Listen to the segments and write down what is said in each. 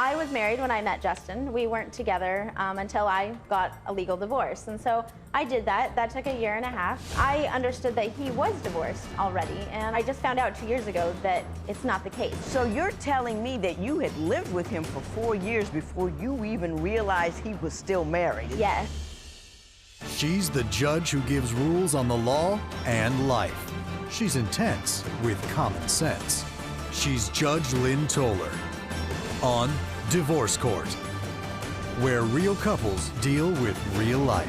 I was married when I met Justin. We weren't together until I got a legal divorce. And so I did that. That took a year and a half. I understood that he was divorced already, and I just found out 2 years ago that it's not the case. So you're telling me that you had lived with him for 4 years before you even realized he was still married? Yes. She's the judge who gives rules on the law and life. She's intense with common sense. She's Judge Lynn Toller on Divorce Court, where real couples deal with real life.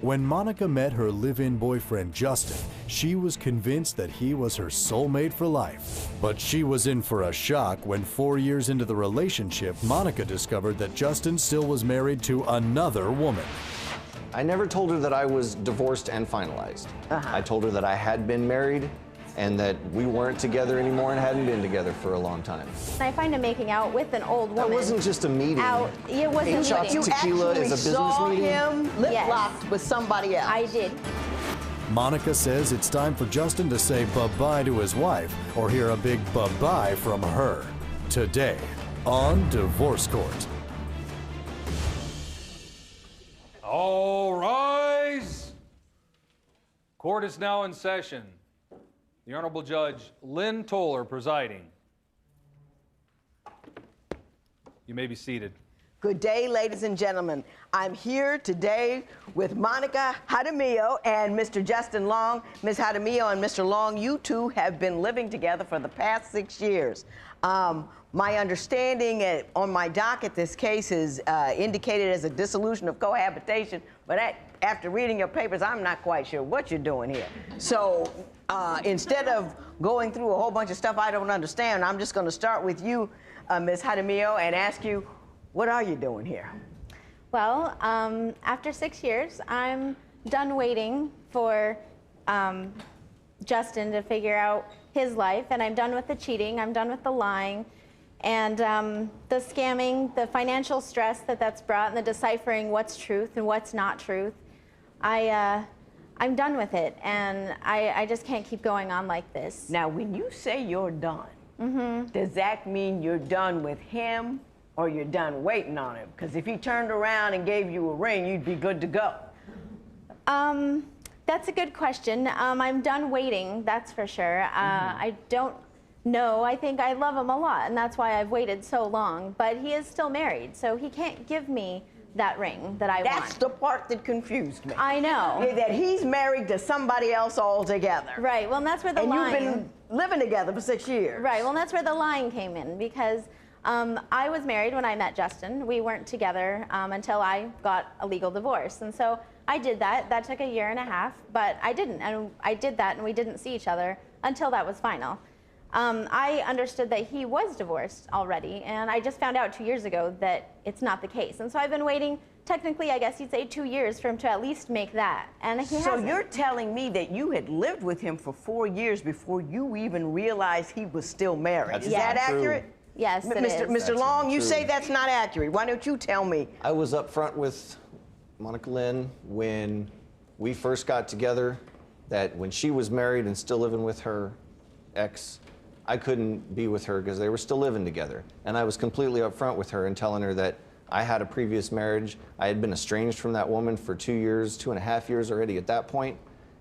When Monica met her live-in boyfriend Justin, she was convinced that he was her soulmate for life. But she was in for a shock when 4 years into the relationship, Monica discovered that Justin still was married to another woman. I never told her that I was divorced and finalized. I told her that I had been married and that we weren't together anymore and hadn't been together for a long time. I find him making out with an old woman. It wasn't just a meeting. It wasn't a 8 shots meeting. of tequila is a business saw meeting. him lip-locked with somebody else. I did. Monica says it's time for Justin to say bye-bye to his wife or hear a big bye-bye from her. Today on Divorce Court. All rise. Court is now in session. The Honorable Judge Lynn Toller presiding. You may be seated. Good day, ladies and gentlemen. I'm here today with Monica Jaramillo and Mr. Justin Long. Ms. Jaramillo and Mr. Long, you two have been living together for the past 6 years. My understanding on my docket, this case is indicated as a dissolution of cohabitation, but after reading your papers, I'm not quite sure what you're doing here. So instead of going through a whole bunch of stuff I don't understand, I'm just going to start with you, Ms. Jaramillo, and ask you, what are you doing here? Well, after 6 years, I'm done waiting for Justin to figure out his life, and I'm done with the cheating, I'm done with the lying, and the scamming, the financial stress that's brought, and the deciphering what's truth and what's not truth. I'm done with it, and I just can't keep going on like this. Now, when you say you're done, does that mean you're done with him or you're done waiting on him? Because if he turned around and gave you a ring, you'd be good to go. That's a good question. I'm done waiting, that's for sure. I don't know. I think I love him a lot, and that's why I've waited so long. But he is still married, so he can't give me that ring that I want. That's the part that confused me. I know. That he's married to somebody else altogether. Right, well, and that's where the lying... And you've been living together for 6 years. Right, well, and that's where the lying came in, because I was married when I met Justin. We weren't together until I got a legal divorce. And so I did that. That took a year and a half, but I didn't. And I did that, and we didn't see each other until that was final. I understood that he was divorced already, and I just found out 2 years ago that it's not the case. And so I've been waiting, technically, I guess you'd say 2 years for him to at least make that. And he So hasn't. you're telling me that you had lived with him for 4 years before you even realized he was still married. Is that accurate? Yes, it is. Mr. Long, you say that's not accurate. Why don't you tell me? I was up front with Monica Lynn when we first got together, that when she was married and still living with her ex, I couldn't be with her because they were still living together. And I was completely upfront with her and telling her that I had a previous marriage. I had been estranged from that woman for 2 years, 2.5 years already at that point,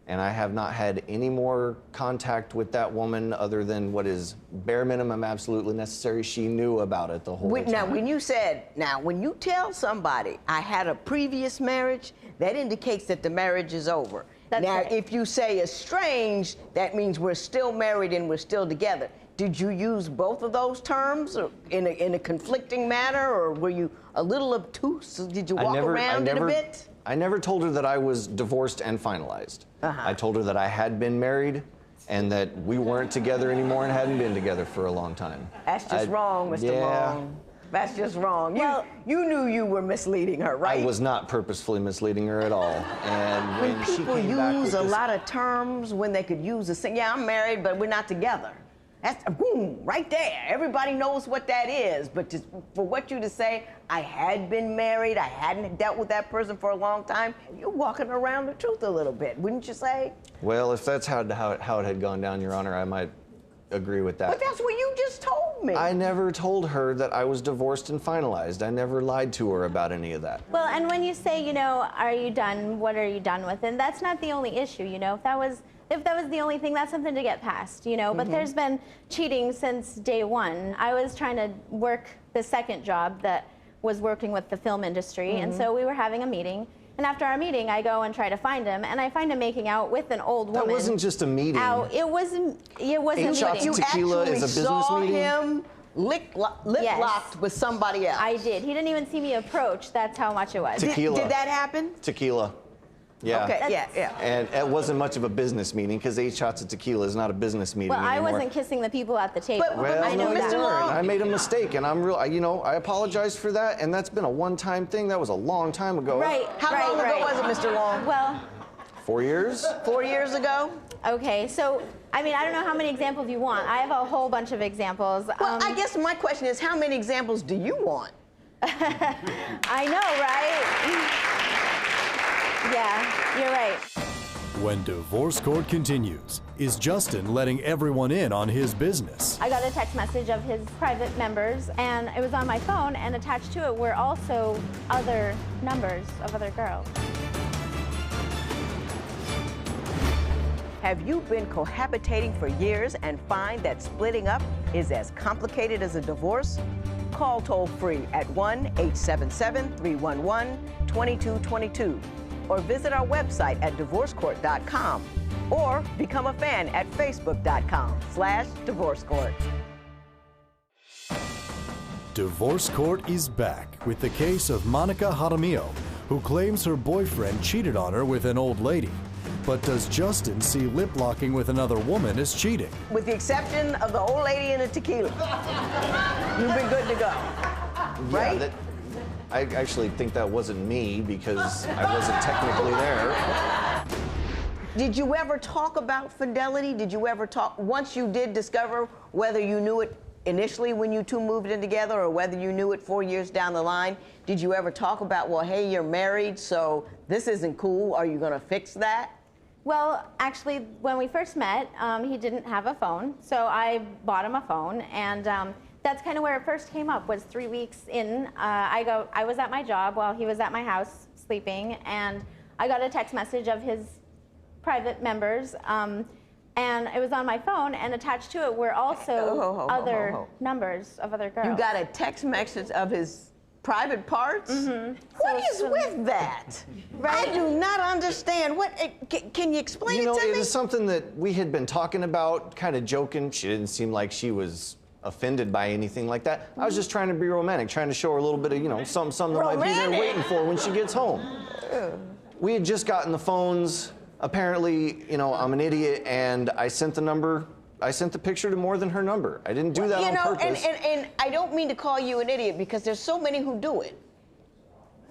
and I have not had any more contact with that woman other than what is bare minimum absolutely necessary. She knew about it the whole time. Now, when you tell somebody I had a previous marriage, that indicates that the marriage is over. That's now, right. if you say estranged, that means we're still married and we're still together. Did you use both of those terms in a conflicting manner, or were you a little obtuse? Did you walk around it a bit? I never told her that I was divorced and finalized. I told her that I had been married and that we weren't together anymore and hadn't been together for a long time. That's just wrong, Mr. Long. That's just wrong. Well, you knew you were misleading her, right? I was not purposefully misleading her at all. And when she people came back use with a this, lot of terms when they could use a thing, yeah, I'm married, but we're not together. That's boom, right there. Everybody knows what that is. But just for what you to say, I had been married, I hadn't dealt with that person for a long time, you're walking around the truth a little bit, wouldn't you say? Well, if that's how it had gone down, Your Honor, I might agree with that. But that's what you just told me. I never told her that I was divorced and finalized. I never lied to her about any of that. Well, and when you say, you know, are you done? What are you done with? And that's not the only issue, you know. If that was the only thing, that's something to get past, you know. But there's been cheating since day one. I was trying to work the second job that was working with the film industry, and so we were having a meeting. And after our meeting, I go and try to find him, and I find him making out with an old woman. That wasn't just a meeting. It wasn't a Eight shots meeting. of tequila is a business saw meeting? him lip-locked with somebody else. I did. He didn't even see me approach. That's how much it was. Tequila. Did that happen? Tequila. Yeah. Okay, That's- yeah. And it wasn't much of a business meeting because 8 shots of tequila is not a business meeting Well, I anymore. wasn't kissing the people at the table. But Well, I know no, you that. Mr. Long- weren't. I made a mistake, and I'm real. You know, I apologize for that, and that's been a one-time thing. That was a long time ago. Right. How right, long right. ago was it, Mr. Long? Well, 4 years. 4 years ago? okay. So, I mean, I don't know how many examples you want. I have a whole bunch of examples. Well, I guess my question is, how many examples do you want? I know, right? Yeah, you're right. When divorce court continues, is Justin letting everyone in on his business? I got a text message of his private members, and it was on my phone, and attached to it were also other numbers of other girls. Have you been cohabitating for years and find that splitting up is as complicated as a divorce? Call toll-free at 1-877-311-2222 or visit our website at divorcecourt.com or become a fan at facebook.com/divorcecourt. Divorce Court is back with the case of Monica Jaramillo, who claims her boyfriend cheated on her with an old lady. But does Justin see lip-locking with another woman as cheating? With the exception of the old lady and the tequila, you've been good to go, right? Yeah, I actually think that wasn't me because I wasn't technically there. Did you ever talk about fidelity? Did you ever talk, once you did discover whether you knew it initially when you two moved in together or whether you knew it 4 years down the line, did you ever talk about, well, hey, you're married, so this isn't cool, are you gonna fix that? Well, actually, when we first met, he didn't have a phone, so I bought him a phone, and that's kind of where it first came up. Was 3 weeks in, I was at my job while he was at my house sleeping, and I got a text message of his private members, and it was on my phone, and attached to it were also other numbers of other girls. You got a text message of his private parts? Mm-hmm. What is with that? Right. I do not understand. Can you explain You know, it to it me? was something that we had been talking about, kind of joking. She didn't seem like she was offended by anything like that. I was just trying to be romantic, trying to show her a little bit of, you know, something that might be there Romantic? waiting for her when she gets home. We had just gotten the phones. Apparently, you know, I'm an idiot, and I sent the picture to more than her number. I didn't do that on purpose. And I don't mean to call you an idiot because there's so many who do it.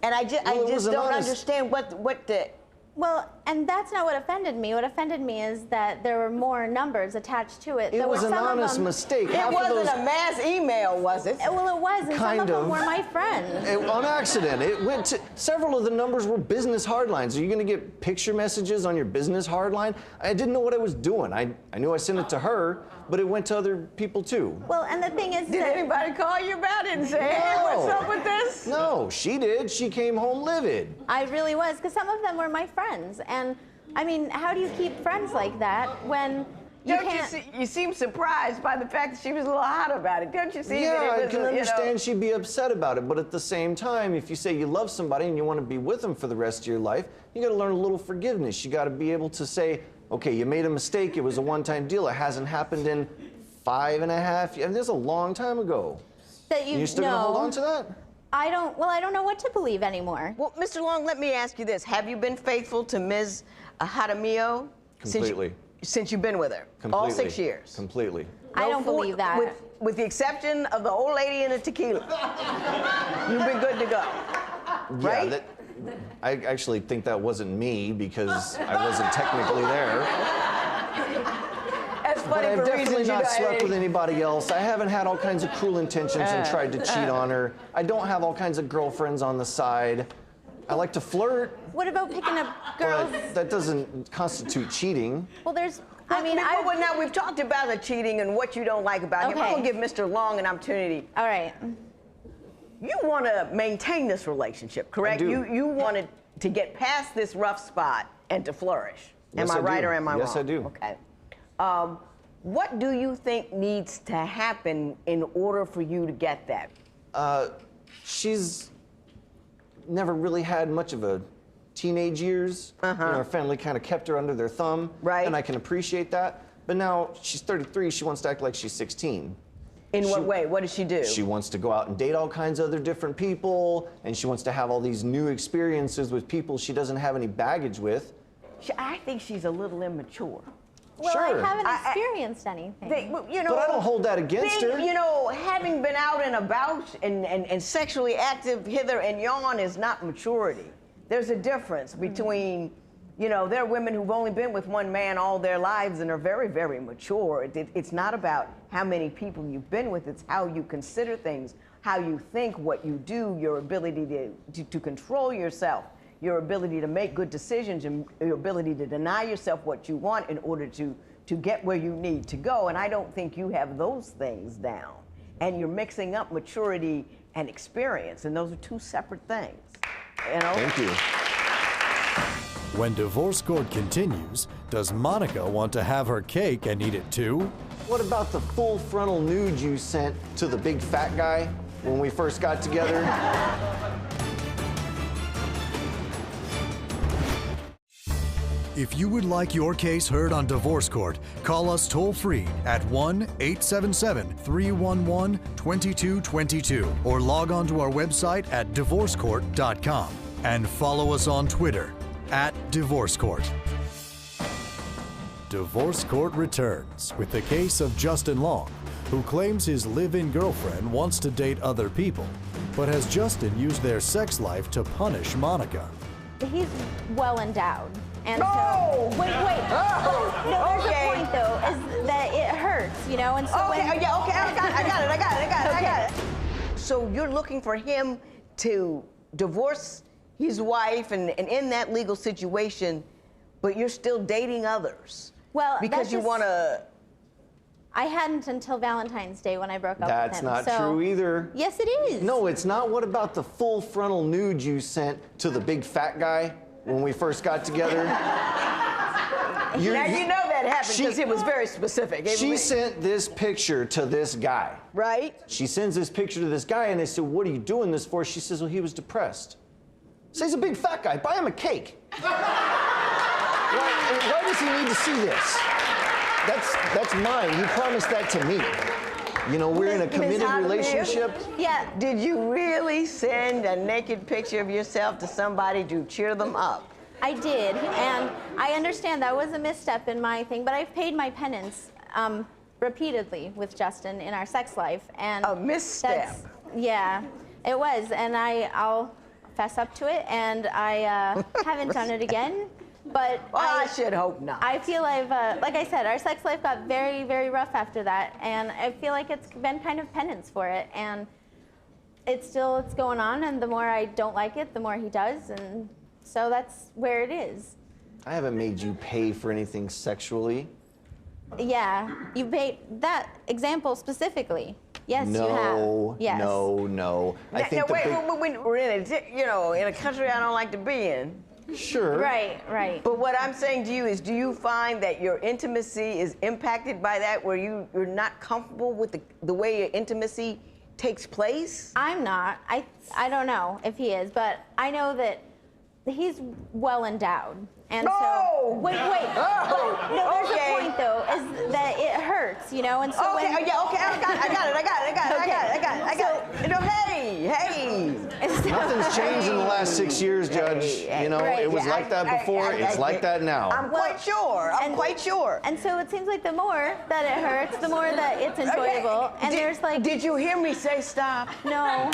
And I just don't understand what the... Well, and that's not what offended me. What offended me is that there were more numbers attached to it. It was an honest mistake. It wasn't a mass email, was it? Well, it was, and some of them were my friends. On accident. It went to, several of the numbers were business hardlines. Are you going to get picture messages on your business hardline? I didn't know what I was doing. I knew I sent it to her, but it went to other people too. Well, and the thing is Did anybody call you about it and say, hey, what's up with this? No, she did. She came home livid. I really was, because some of them were my friends. And, I mean, how do you keep friends like that when you can't... You seem surprised by the fact that she was a little hot about it. Don't you see that Yeah, it was, I can you know... understand she'd be upset about it, but at the same time, if you say you love somebody and you want to be with them for the rest of your life, you got to learn a little forgiveness. You got to be able to say, okay, you made a mistake. It was a one-time deal. It hasn't happened in 5.5 years. This is a long time ago. That You still gonna hold on to that? I don't know what to believe anymore. Well, Mr. Long, let me ask you this. Have you been faithful to Ms. Jaramillo? Completely. Since you've been with her? Completely. All 6 years? Completely. I don't believe that. With the exception of the old lady and the tequila. You've been good to go, right? Yeah, I actually think that wasn't me because I wasn't technically there. That's But funny I've for definitely reasons you not don't... slept with anybody else. I haven't had all kinds of cruel intentions and tried to cheat on her. I don't have all kinds of girlfriends on the side. I like to flirt. What about picking up girls? But that doesn't constitute cheating. Well, there's. Well, now we've talked about the cheating and what you don't like about him. I'm Okay. gonna give Mr. Long an opportunity. All right. You want to maintain this relationship, correct? I do. You wanted to get past this rough spot and to flourish. Yes, am I I right do. or am I wrong? Yes, I do. Okay. What do you think needs to happen in order for you to get that? She's never really had much of a teenage years. You know, her family kind of kept her under their thumb. Right. And I can appreciate that. But now she's 33, she wants to act like she's 16. In what way? What does she do? She wants to go out and date all kinds of other different people, and she wants to have all these new experiences with people she doesn't have any baggage with. I think she's a little immature. Well, Sure. I haven't experienced anything. You know, But I don't hold that against her. You know, having been out and about and sexually active hither and yon is not maturity. There's a difference between, you know, there are women who've only been with one man all their lives and are very, very mature. It's not about how many people you've been with, it's how you consider things, how you think, what you do, your ability to control yourself, your ability to make good decisions, and your ability to deny yourself what you want in order to get where you need to go. And I don't think you have those things down. And you're mixing up maturity and experience, and those are two separate things. You know? Thank you. When divorce court continues, does Monica want to have her cake and eat it too? What about the full frontal nude you sent to the big fat guy when we first got together? If you would like your case heard on Divorce Court, call us toll-free at 1-877-311-2222 or log on to our website at divorcecourt.com and follow us on Twitter @DivorceCourt. Divorce Court returns with the case of Justin Long, who claims his live-in girlfriend wants to date other people, but has Justin used their sex life to punish Monica. He's well endowed. And No! so, wait. Oh, No, there's okay. a point though, is that it hurts, you know, and so Okay, when, yeah, okay, I got it. So you're looking for him to divorce his wife and in that legal situation, but you're still dating others. Well, because that's you just- want to. I hadn't until Valentine's Day when I broke up with him. That's not so- true either. Yes, it is. No, it's not. What about the full frontal nude you sent to the big fat guy when we first got together? Now you know that happened because it was very specific. She sent this picture to this guy. Right? She sends this picture to this guy, and they said, "What are you doing this for?" She says, "Well, he was depressed." So he's a big fat guy. Buy him a cake. Why does he need to see this? That's mine. You promised that to me. You know, we're in a committed relationship. Yeah. Did you really send a naked picture of yourself to somebody to cheer them up? I did, and I understand that was a misstep in my thing, but I've paid my penance repeatedly with Justin in our sex life, and A misstep. Yeah, it was, and I'll fess up to it, and I haven't done it again. But Well, I should hope not. I feel I've, like I said, our sex life got very, very rough after that, and I feel like it's been kind of penance for it, and it's going on, and the more I don't like it, the more he does, and so that's where it is. I haven't made you pay for anything sexually. Yeah, you paid that example specifically. Yes, you have. No, Yes. no. I Now, think wait, when we're in in a country I don't like to be in. Sure. Right. But what I'm saying to you is, do you find that your intimacy is impacted by that, where you're not comfortable with the way your intimacy takes place? I'm not. I don't know if he is, but I know that he's well endowed. And No! so wait. Oh, But, no, there's okay. a point though, is that it hurts, you know, and so Okay, when I got it. No, hey. Nothing's changed in the last 6 years, Judge. You know, Right, it was yeah, like that before. It's like that now. I'm quite sure. I'm quite sure. And so it seems like the more that it hurts, the more that it's enjoyable. And there's like Did you hear me say stop? no.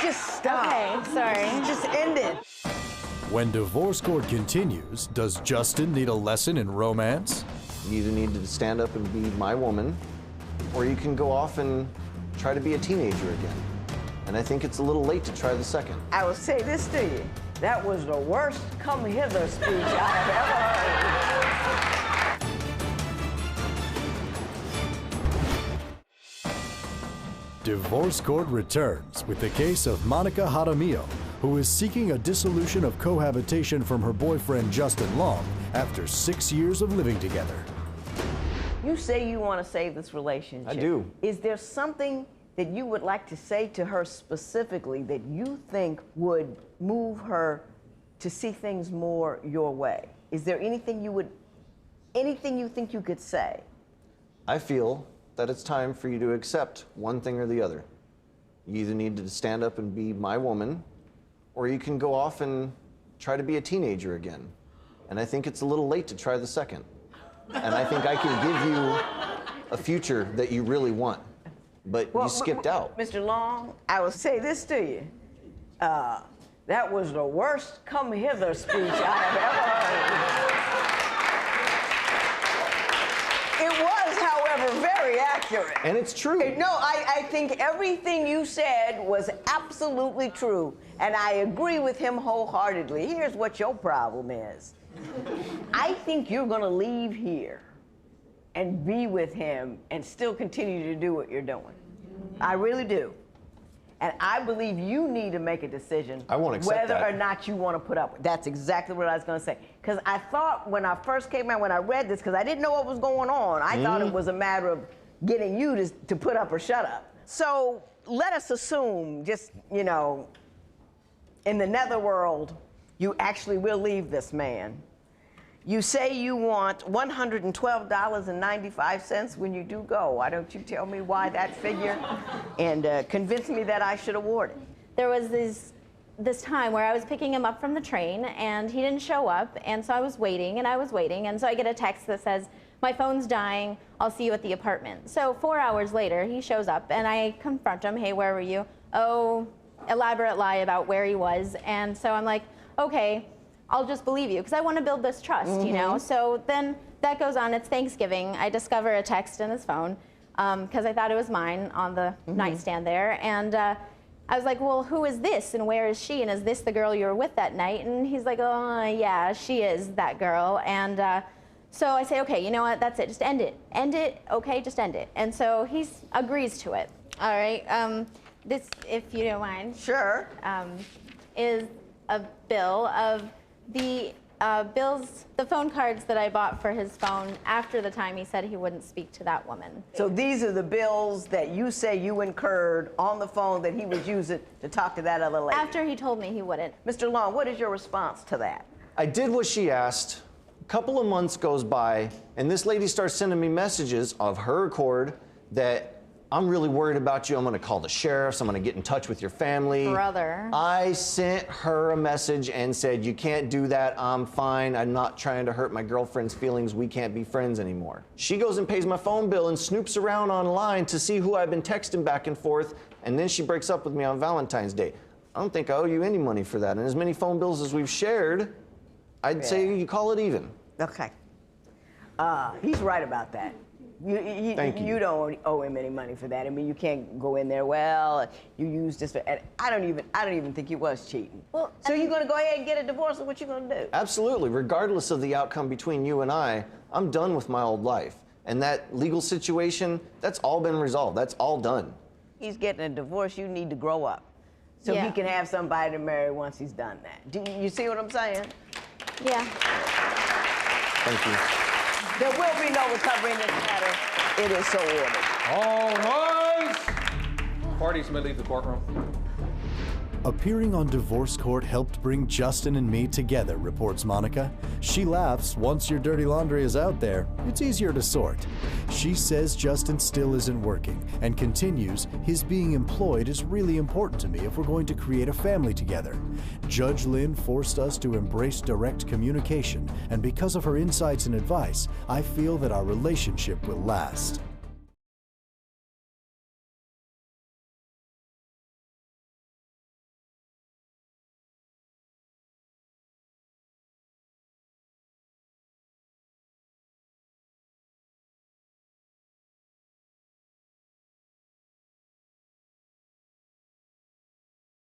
Just stop. Okay, sorry. Just end it. When divorce court continues, does Justin need a lesson in romance? You either need to stand up and be my woman, or you can go off and try to be a teenager again. And I think it's a little late to try the second. I will say this to you. That was the worst come hither speech I have ever heard. Divorce Court returns with the case of Monica Jaramillo, who is seeking a dissolution of cohabitation from her boyfriend Justin Long after 6 years of living together. You say you want to save this relationship. I do. Is there something that you would like to say to her specifically that you think would move her to see things more your way? Is there anything you think you could say? I feel that it's time for you to accept one thing or the other. You either need to stand up and be my woman, or you can go off and try to be a teenager again. And I think it's a little late to try the second. And I think I can give you a future that you really want. But you skipped out. Mr. Long, I will say this to you. That was the worst come hither speech I have ever heard. It was, however, very accurate. And it's true. No, I think everything you said was absolutely true. And I agree with him wholeheartedly. Here's what your problem is. I think you're going to leave here and be with him and still continue to do what you're doing. I really do. And I believe you need to make a decision I won't accept whether that. or not you want to put up with. That's exactly what I was going to say. Because I thought when I first came out, when I read this, because I didn't know what was going on, I thought it was a matter of getting you to put up or shut up. So let us assume, just, you know, in the netherworld, you actually will leave this man. You say you want $112.95 when you do go. Why don't you tell me why that figure and convince me that I should award it? There was this time where I was picking him up from the train and he didn't show up, and so I was waiting and I was waiting, and so I get a text that says, "My phone's dying, I'll see you at the apartment." So 4 hours later, he shows up and I confront him, "Hey, where were you?" Oh, elaborate lie about where he was. And so I'm like, okay, I'll just believe you, because I want to build this trust, you know? So then that goes on. It's Thanksgiving. I discover a text in his phone because I thought it was mine on the nightstand there. And I was like, well, who is this and where is she? And is this the girl you were with that night? And he's like, oh, yeah, she is that girl. And so I say, okay, you know what? That's it. Just end it. End it. Okay, just end it. And so he agrees to it. All right. This, if you don't mind. Sure. Is a bill of the phone cards that I bought for his phone after the time he said he wouldn't speak to that woman. So these are the bills that you say you incurred on the phone that he was using to talk to that other lady? After he told me he wouldn't. Mr. Long, what is your response to that? I did what she asked. A couple of months goes by, and this lady starts sending me messages of her accord that I'm really worried about you. I'm going to call the sheriffs. I'm going to get in touch with your family. Brother. I sent her a message and said, you can't do that. I'm fine. I'm not trying to hurt my girlfriend's feelings. We can't be friends anymore. She goes and pays my phone bill and snoops around online to see who I've been texting back and forth, and then she breaks up with me on Valentine's Day. I don't think I owe you any money for that. And as many phone bills as we've shared, I'd say you call it even. Okay. He's right about that. Thank you. You don't owe him any money for that. I mean, you can't go in there, well, you used this for, and I don't even think he was cheating. Well, so you're gonna go ahead and get a divorce, or what you gonna do? Absolutely. Regardless of the outcome between you and I'm done with my old life. And that legal situation, that's all been resolved. That's all done. He's getting a divorce, you need to grow up. So Yeah. he can have somebody to marry once he's done that. Do you see what I'm saying? Yeah. Thank you. There will be no recovery in this matter. It is so ordered. All rise! Parties may leave the courtroom. Appearing on Divorce Court helped bring Justin and me together, reports Monica. She laughs, once your dirty laundry is out there, it's easier to sort. She says Justin still isn't working and continues, his being employed is really important to me if we're going to create a family together. Judge Lynn forced us to embrace direct communication, and because of her insights and advice, I feel that our relationship will last.